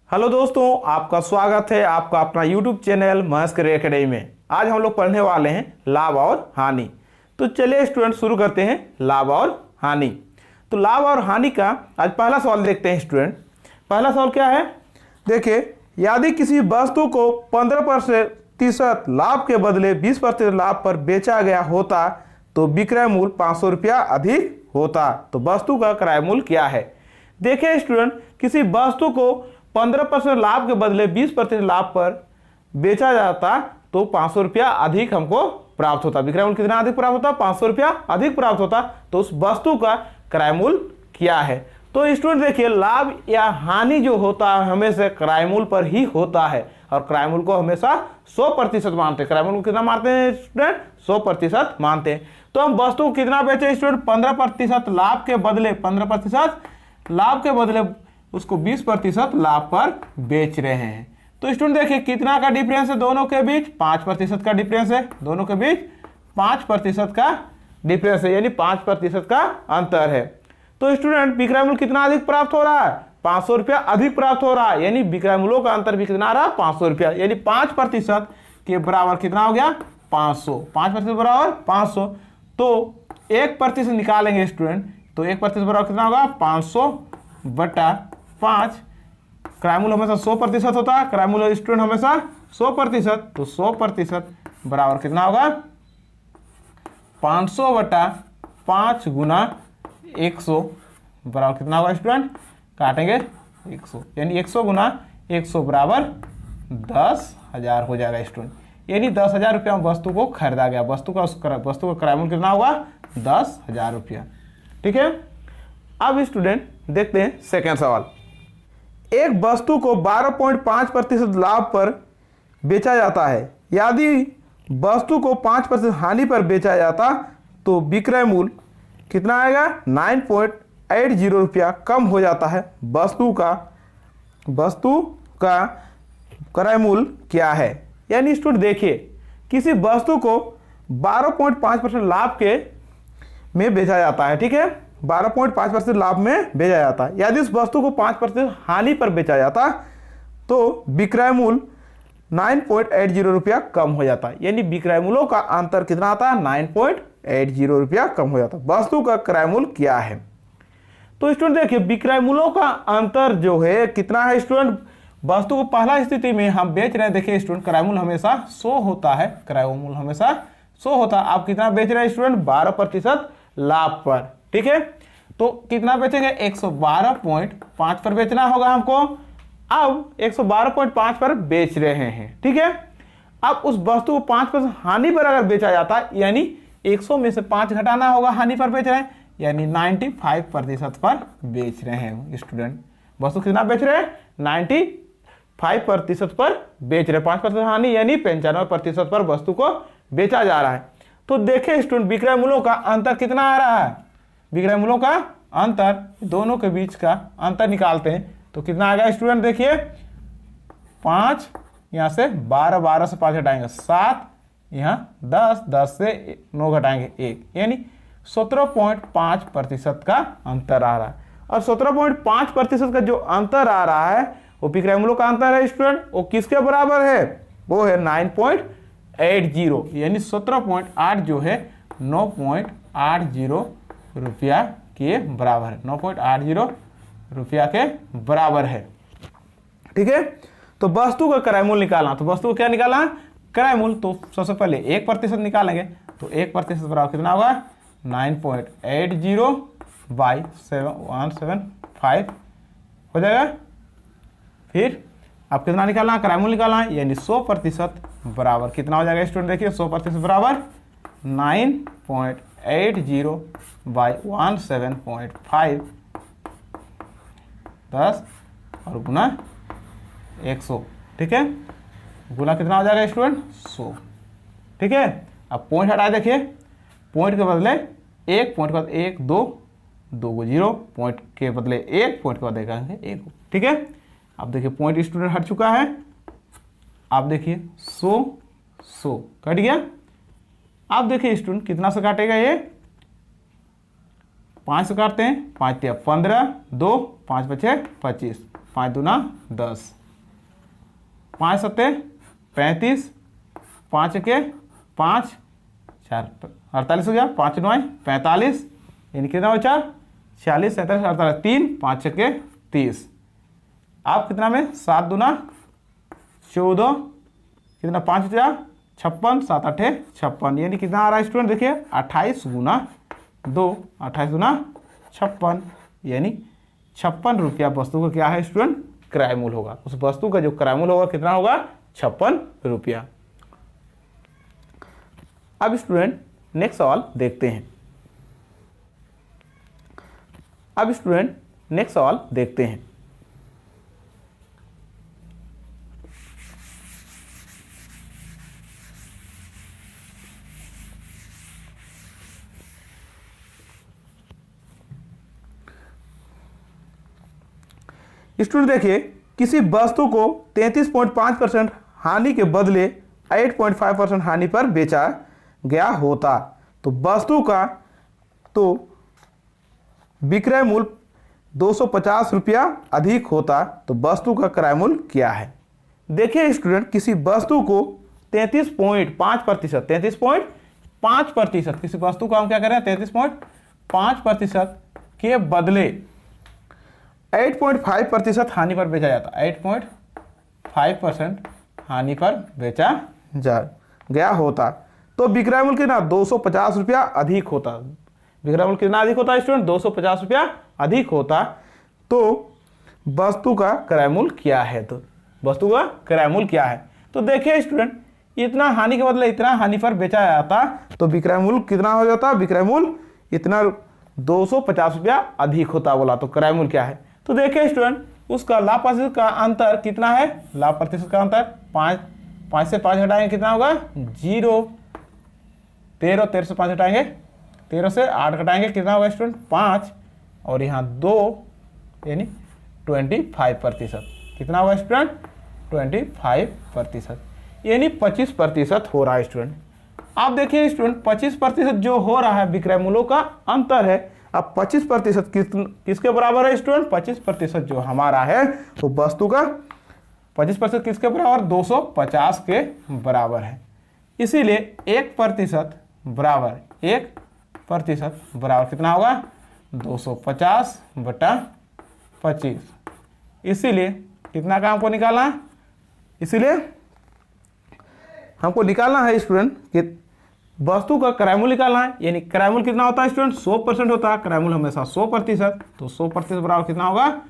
Hello दोस्तों, आपका स्वागत है आपका अपना YouTube channel Mahesh career academy में। आज हम लोग पढ़ने वाले हैं लाभ और हानि। तो चलिए स्टूडेंट शुरू करते हैं लाभ और हानि। तो लाभ और हानि का आज पहला सवाल देखते हैं स्टूडेंट। पहला सवाल क्या है, देखिए, यदि किसी वस्तु को 15% लाभ के बदले 20% लाभ पर बेचा गया होता तो विक्रय मूल्य 500 रुपया अधिक होता। तो वस्तु का क्रय मूल्य क्या है। देखिए स्टूडेंट, किसी वस्तु को 15% लाभ के बदले 20% लाभ पर बेचा जाता तो 500 रुपया अधिक हमको प्राप्त होता। विक्रय मूल्य कितना अधिक प्राप्त होता, 500 रुपया अधिक प्राप्त होता। तो उस वस्तु का क्रय मूल्य क्या है। तो स्टूडेंट देखिए, लाभ या हानि जो होता है हमेशा क्रय मूल्य पर ही होता है और क्रय मूल्य को हमेशा 100% मानते हैं। क्रय मूल्य कितना मानते हैं स्टूडेंट, 100% मानते हैं। तो हम वस्तु को कितना बेचे स्टूडेंट, 15% लाभ के बदले 15% लाभ के बदले उसको 20% लाभ पर बेच रहे हैं। तो स्टूडेंट देखिए कितना का डिफरेंस है दोनों के बीच, 5% का डिफरेंस है। दोनों के बीच 5% का डिफरेंस है, यानी 5% का अंतर है। तो स्टूडेंट विक्रय मूल्य कितना अधिक प्राप्त हो रहा है, 500 रुपया अधिक प्राप्त हो रहा है, यानी विक्रय मूल्यों का अंतर भी कितना आ रहा है, 500 रुपया, यानी 5% के बराबर कितना हो गया, 500। 5% बराबर 500। तो 1% निकालेंगे स्टूडेंट, तो 1% बराबर कितना होगा, 500 बटा 5। क्रय मूल्य हमेशा 100% होता है, क्रय मूल्य स्टूडेंट हमेशा 100%। तो 100% बराबर कितना होगा, 500 बटा 5 गुना 100 बराबर कितना होगा स्टूडेंट, काटेंगे 100, यानी 100 गुना 100 बराबर 10,000 हो जाएगा स्टूडेंट। यानी 10,000 रुपया वस्तु को खरीदा गया। वस्तु का क्रय मूल्य कितना होगा, 10,000 रुपया। ठीक है। अब स्टूडेंट देखते हैं सेकेंड सवाल। एक वस्तु को 12.5% लाभ पर बेचा जाता है। यदि वस्तु को 5% हानि पर बेचा जाता तो विक्रय मूल्य कितना आएगा, 9.80 रुपया कम हो जाता है। वस्तु का क्रय मूल्य क्या है। यानी स्टूडेंट देखिए, किसी वस्तु को 12.5% लाभ के में बेचा जाता है। ठीक है, 12.5% लाभ में बेचा जाता है। यदि इस वस्तु को 5% हानि पर बेचा जाता तो विक्रय मूल्य 9.80 रुपया कम हो जाता है। यानी विक्रय मूल्यों का अंतर कितना आता है, 9.80 रुपया कम हो जाता है। वस्तु का क्रय मूल्य क्या है। तो स्टूडेंट देखिए, विक्रय मूल्यों का अंतर जो है कितना है स्टूडेंट, वस्तु को पहला स्थिति में हम बेच रहे हैं। देखिए स्टूडेंट, क्रय मूल्य हमेशा 100 होता है, क्रय मूल्य हमेशा 100 होता है। आप कितना बेच रहे हैं स्टूडेंट, 12% लाभ पर। ठीक है, तो कितना बेचेंगे, 112.5 पर बेचना होगा हमको। अब 112.5 पर बेच रहे हैं। ठीक है, अब उस वस्तु को 5% हानि पर अगर बेचा जाता, यानी 100 में से 5 घटाना होगा, हानि पर बेच रहे हैं, यानी 95% पर बेच रहे हैं स्टूडेंट। वस्तु कितना बेच रहे हैं, 95% पर बेच रहे हैं। 5% हानि यानी 95% पर वस्तु को बेचा जा रहा है। तो देखें स्टूडेंट, विक्रय मूल्यों का अंतर कितना आ रहा है। विक्रय मूल्यों का अंतर, दोनों के बीच का अंतर निकालते हैं तो कितना आएगा स्टूडेंट, देखिए 5 यहाँ से 12 से 5 घटाएंगे 7, यहाँ 10 से 9 घटाएंगे 1, यानी 17.5% का अंतर आ रहा है। और 17.5% का जो अंतर आ रहा है वो विक्रय मूल्यों का अंतर है स्टूडेंट। वो किसके बराबर है, वो है 9.80, यानी 17.8 जो है 9.80 रुपया के बराबर है, 9.80 रुपया के बराबर है। ठीक है, तो वस्तु का क्रय मूल्य निकालना, तो वस्तु को क्या निकालना, क्रय मूल्य। तो सबसे पहले 1% निकालेंगे, तो 1% बराबर कितना होगा, 9.80 बाई 175 हो जाएगा। फिर अब कितना निकालना, क्रय मूल्य निकालना है, यानी 100% बराबर कितना हो जाएगा स्टूडेंट, देखिए 100% बराबर 9.80 बाई 175, 10 और गुना 100। ठीक है, गुना कितना हो जाएगा स्टूडेंट, 100। ठीक है, अब पॉइंट हटाए, देखिए पॉइंट के बदले 1, पॉइंट के बाद 1 2 को 0, पॉइंट के बदले 1, पॉइंट के बाद देखेंगे 1। ठीक है, अब देखिए पॉइंट स्टूडेंट हट चुका है। आप देखिए 100 कट गया। आप देखिए स्टूडेंट कितना से काटेगा, ये 5 से काटते हैं, 5 × 15, 2, 5 × 5 = 25, 5 × 2 = 10। 5 सत्ते 35, 5 के 5, 4 48 हो गया, 5 9 45, यानी कितना बचा 46 47 48, 3 5 के 30। आप कितना में 7 दूना 14, कितना 5 बचा 56, 7 8 56, यानी कितना आ रहा है स्टूडेंट देखिए 28 गुना 2, 28 गुना 56, यानी 56 रुपया वस्तु का क्या है स्टूडेंट क्रय मूल्य होगा। उस वस्तु का जो क्रय मूल्य होगा कितना होगा 56 रुपया। अब स्टूडेंट नेक्स्ट सवाल देखते हैं। अब स्टूडेंट नेक्स्ट सवाल देखते हैं। स्टूडेंट देखिए किसी वस्तु को 33.5% हानि के बदले 8.5% हानि पर बेचा गया होता तो वस्तु का तो विक्रय मूल्य 250 रुपया अधिक होता तो वस्तु का क्रय मूल्य क्या है। देखिए स्टूडेंट किसी वस्तु को 33.5% किसी वस्तु को हम क्या करें 33.5% के बदले 8.5% हानि पर बेचा जाता, 8.5% हानि पर बेचा जा गया होता तो विक्रय मूल्य कितना 250 रुपया अधिक होता। विक्रय मूल्य कितना अधिक होता है स्टूडेंट 250 रुपया अधिक होता तो वस्तु का क्रय मूल्य क्या है। तो वस्तु का क्रय मूल्य क्या है तो देखिए स्टूडेंट इतना हानि के बदले इतना हानि पर बेचा जाता तो विक्रय मूल्य कितना हो जाता, विक्रय मूल्य इतना 250 रुपया अधिक होता बोला तो क्रय मूल्य क्या है। तो देखिए स्टूडेंट उसका लाभ प्रतिशत का अंतर कितना है, लाभ प्रतिशत का अंतर 5 से 5 हटाएंगे कितना होगा 0, 13 से 5 हटाएंगे 13 से 8 घटाएंगे कितना होगा स्टूडेंट 5 और यहाँ 2 यानी 25%। कितना होगा स्टूडेंट 25% यानी 25% हो रहा है स्टूडेंट। आप देखिए स्टूडेंट 25% जो हो रहा है विक्रय मूल्यों का अंतर है। अब 25% किसके बराबर है स्टूडेंट 25% जो हमारा है तो वस्तु का 25% किसके बराबर 250 के बराबर है। इसीलिए 1% बराबर 1% बराबर कितना होगा 250/25। इसीलिए कितना का हमको निकालना है, इसीलिए हमको निकालना है स्टूडेंट कि वस्तु का क्रय मूल्य निकालना है। यानी क्रय मूल्य कितना होता है स्टूडेंट 100% होता है, क्रय मूल्य हमेशा 100%। तो 100% बराबर कितना होगा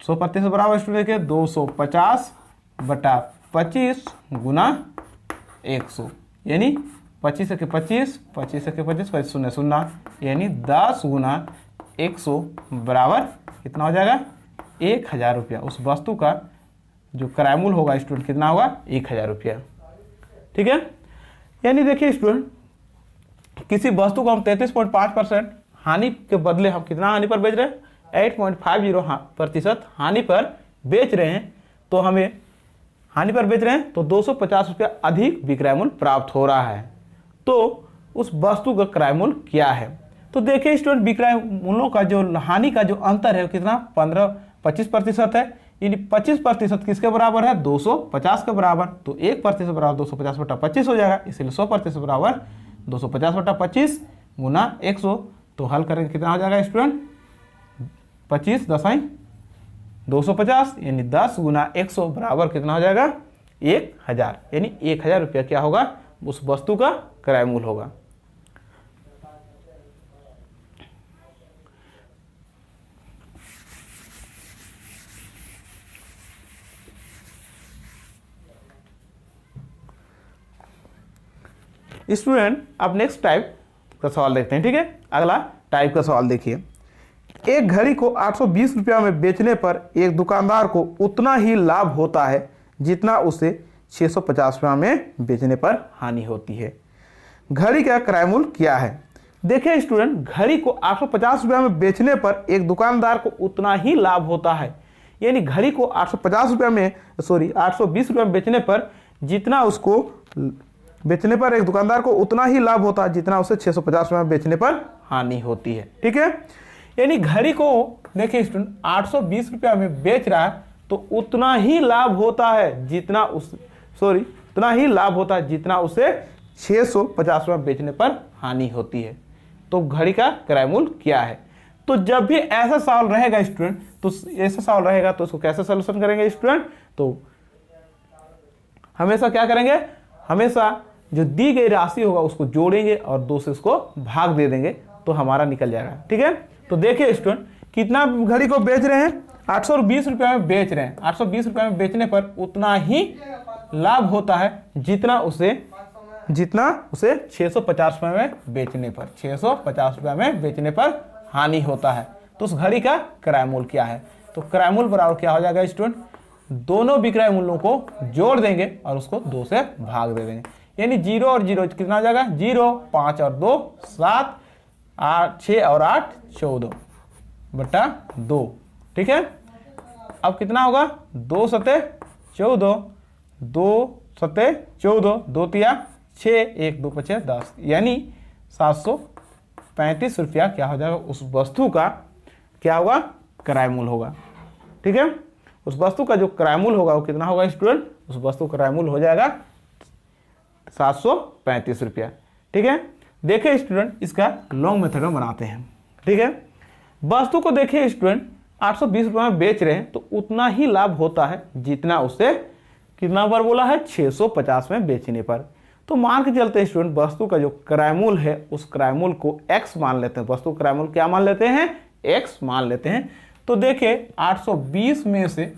100% बराबर स्टूडेंट देखिए 250/25 गुना 100 यानी 25 के 25 25 के 25 25 0 0 यानी 10 गुना 100 बराबर कितना हो जाएगा 1000 रुपया। उस वस्तु का जो क्रय मूल्य होगा स्टूडेंट कितना होगा 1000 रुपया। ठीक है, यानी देखिए स्टूडेंट किसी वस्तु को हम 33.5% हानि के बदले हम कितना हानि पर बेच रहे हैं 8.50% हानि पर बेच रहे हैं तो हमें हानि पर बेच रहे हैं तो 250 रुपया अधिक विक्रय मूल्य प्राप्त हो रहा है। तो उस वस्तु का क्रय मूल्य क्या है। तो देखिए स्टूडेंट विक्रय मूल्यों का जो हानि का जो अंतर है कितना 25% है। यानी 25% किसके बराबर है 250 के बराबर। तो 1% बराबर 250/25 हो जाएगा। इसलिए 100% बराबर 250/25 गुना 100। तो हल करेंगे कितना हो जाएगा स्टूडेंट 25 10 250 यानी 10 गुना 100 बराबर कितना हो जाएगा 1000। यानी 1000 रुपया क्या होगा उस वस्तु का क्रय मूल्य होगा। स्टूडेंट अब नेक्स्ट टाइप का सवाल देखते हैं। ठीक है, अगला टाइप का सवाल देखिए। एक घड़ी को 820 रुपया में बेचने पर एक दुकानदार को उतना ही लाभ होता है जितना उसे 650 रुपया में बेचने पर हानि होती है। घड़ी का क्रय मूल्य क्या है। देखिए स्टूडेंट घड़ी को 850 रुपया में बेचने पर एक दुकानदार को उतना ही लाभ होता है। यानी घड़ी को 850 रुपया में 820 रुपया में बेचने पर जितना उसको बेचने पर एक दुकानदार को उतना ही लाभ होता है जितना उसे 650 रुपये में बेचने पर हानि होती है। ठीक है, यानी घड़ी को देखिए स्टूडेंट 820 रुपया में बेच रहा है तो उतना ही लाभ होता है जितना उतना ही लाभ होता है जितना उसे 650 में बेचने पर हानि होती है। तो घड़ी का क्रय मूल्य क्या है? तो जब भी ऐसा सवाल रहेगा स्टूडेंट, तो ऐसा सवाल रहेगा तो उसको कैसे सोल्यूशन करेंगे स्टूडेंट? तो हमेशा क्या करेंगे, हमेशा जो दी गई राशि होगा उसको जोड़ेंगे और 2 से उसको भाग दे देंगे तो हमारा निकल जाएगा। ठीक है, तो देखिए स्टूडेंट, कितना घड़ी को बेच रहे हैं? 820 रुपये में बेच रहे हैं। 820 रुपये में बेचने पर उतना ही लाभ होता है जितना उसे 650 रुपये में बेचने पर 650 रुपये में बेचने पर हानि होता है। तो उस घड़ी का क्रय मूल्य क्या है? तो क्रय मूल्य बराबर क्या हो जाएगा स्टूडेंट? दोनों विक्रय मूल्यों को जोड़ देंगे और उसको 2 से भाग दे देंगे, यानी 0 और 0 कितना हो जाएगा? 0, 5 और 2 7, 8 6 और 8 14 बटा 2। ठीक है, अब कितना होगा? 2 सते 14, 2 सते 14, 2 तिया 6, 1 2 5 10, यानी 735 रुपया क्या हो जाएगा? उस वस्तु का क्या होगा? क्रय मूल्य होगा। ठीक है, उस वस्तु का जो क्रय मूल्य होगा वो कितना होगा स्टूडेंट? उस वस्तु का क्रय मूल्य हो जाएगा 735 रुपया। ठीक है, देखिए स्टूडेंट, इसका लॉन्ग मेथड में बनाते हैं। ठीक है, वस्तु को देखिए स्टूडेंट, 820 रुपये में बेच रहे हैं तो उतना ही लाभ होता है जितना उसे कितना बार बोला है? 650 में बेचने पर। तो मान के चलते हैं स्टूडेंट, वस्तु का जो क्रय मूल्य है उस क्रय मूल्य को x मान लेते हैं। वस्तु क्रय मूल्य क्या मान लेते हैं? x मान लेते हैं। तो देखिए 820 में से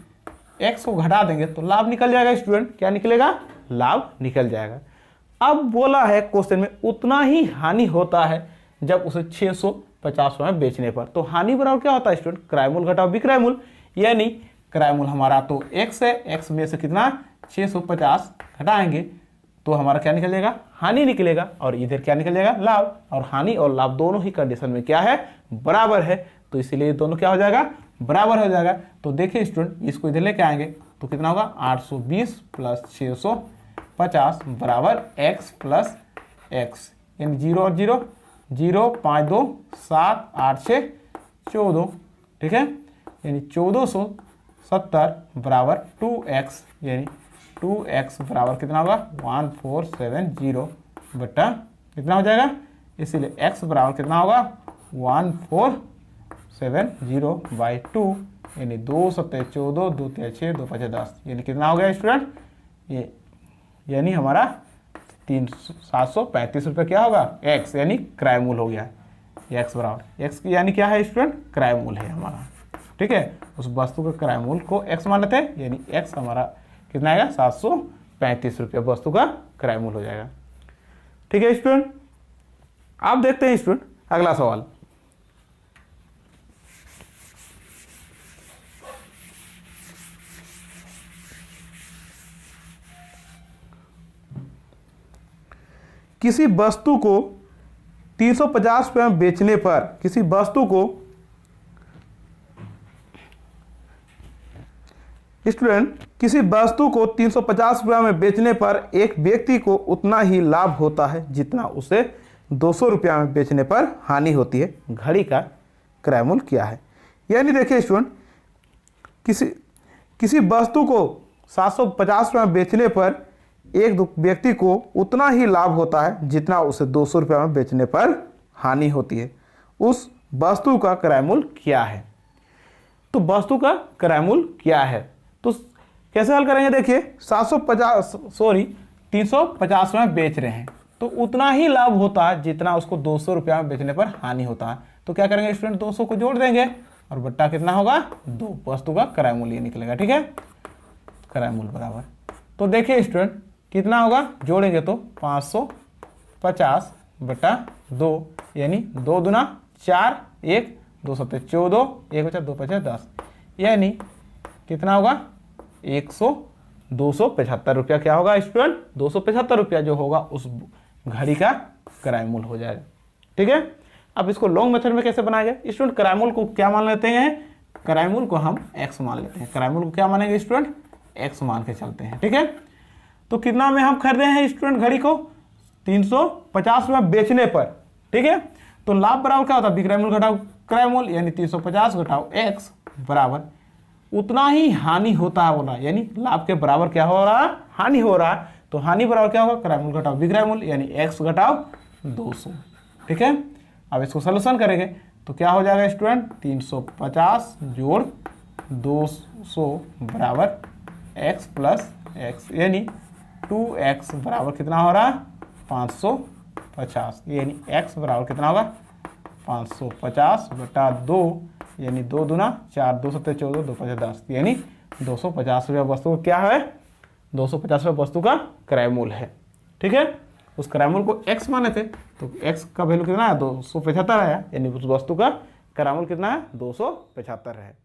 x को घटा देंगे तो लाभ निकल जाएगा स्टूडेंट। क्या निकलेगा? लाभ निकल जाएगा। अब बोला है क्वेश्चन में उतना ही हानि होता है जब उसे 650 में बेचने पर। तो हानि बराबर क्या होता है स्टूडेंट? क्रय मूल्य घटाओ विक्रय मूल्य, यानी क्रय मूल्य हमारा तो x है, x में से कितना 650 घटाएंगे तो हमारा क्या निकल जाएगा? हानि निकलेगा। और इधर क्या निकल जाएगा? लाभ। और हानि और लाभ दोनों ही कंडीशन में क्या है? बराबर है। तो इसीलिए दोनों क्या हो जाएगा? बराबर हो जाएगा। तो देखिए स्टूडेंट, इसको इधर लेके आएंगे तो कितना होगा? 820 प्लस 650 बराबर x प्लस x, यानी 0 और 0 0, 5 2 7 8 6 14। ठीक है, यानी 1470 बराबर 2x, यानी 2x बराबर कितना होगा? 1470 बटा कितना हो जाएगा? इसीलिए x बराबर कितना होगा? 1470 बाई 2, यानी 2 सत्ते 14, 2 तिया 6, 2 5 10, यानी कितना हो गया स्टूडेंट? ये यानी हमारा 735 रुपये क्या होगा? x, यानी क्रय मूल्य हो गया। x बराबर x यानी क्या है स्टूडेंट? क्रय मूल्य है हमारा। ठीक है, उस वस्तु के क्रय मूल्य को x मान लेते हैं, यानी x हमारा कितना आएगा? 735 रुपये वस्तु का क्रय मूल्य हो जाएगा। ठीक है स्टूडेंट, आप देखते हैं स्टूडेंट अगला सवाल। किसी वस्तु को 350 रुपये में बेचने पर, किसी वस्तु को स्टूडेंट किसी वस्तु को 350 रुपये में बेचने पर एक व्यक्ति को उतना ही लाभ होता है जितना उसे 200 रुपया में बेचने पर हानि होती है। घड़ी का क्रय मूल्य क्या है? यानी देखिए स्टूडेंट, किसी वस्तु को 750 रुपये में बेचने पर एक व्यक्ति को उतना ही लाभ होता है जितना उसे 200 रुपये में बेचने पर हानि होती है। उस वस्तु का क्रय मूल्य क्या है? तो वस्तु का क्रय मूल्य क्या है? तो कैसे हल करेंगे? देखिए 350 में बेच रहे हैं तो उतना ही लाभ होता है जितना उसको 200 रुपया में बेचने पर हानि होता है। तो क्या करेंगे स्टूडेंट? 200 को जोड़ देंगे और बट्टा कितना होगा? 2। वस्तु का क्रय मूल्य निकलेगा। ठीक है, क्रय मूल्य बराबर, तो देखिए स्टूडेंट कितना होगा? जोड़ेंगे तो 550 बटा 2, यानी 2 दूना 4, 1 2 सत्ते 14, 1 बचा 2 5 10, यानी कितना होगा? 275 रुपया क्या होगा स्टूडेंट? 275 रुपया जो होगा उस घड़ी का क्रय मूल्य हो जाएगा। ठीक है, अब इसको लॉन्ग मेथड में कैसे बनाएंगे स्टूडेंट? क्रय मूल्य को क्या मान लेते हैं? क्रय मूल्य को हम x मान लेते हैं। क्रय मूल्य को क्या मानेंगे स्टूडेंट? x मान के चलते हैं। ठीक है, तो कितना में हम खरीदे हैं स्टूडेंट घड़ी को? 350 रुपये बेचने पर। ठीक है, तो लाभ बराबर क्या होता है? विक्रय मूल्य घटाओ क्रय मूल्य, यानी 350 घटाओ x बराबर उतना ही हानि होता है बोला, यानी लाभ के बराबर क्या हो रहा है, हानि हो रहा है। तो हानि बराबर क्या होगा, क्रय मूल्य घटाओ विक्रय मूल्य, यानी x घटाओ 200। ठीक है, अब इसको सोल्यूशन करेंगे तो क्या हो जाएगा स्टूडेंट, 350 जोड़ 200 बराबर x प्लस x, यानी 2x बराबर कितना हो रहा है, 550, यानी x बराबर कितना होगा, 550 बटा 2, यानी 2 दूना 4, 2 सत्ते 14, 2 5 10, यानी 250 रुपये वस्तु का क्या है, 250 रुपये वस्तु का क्रय मूल्य है। ठीक है, उस क्रय मूल्य को x माने थे, तो x का वैल्यू कितना है, 275 है, यानी उस वस्तु का क्रय मूल्य कितना है, 275 है।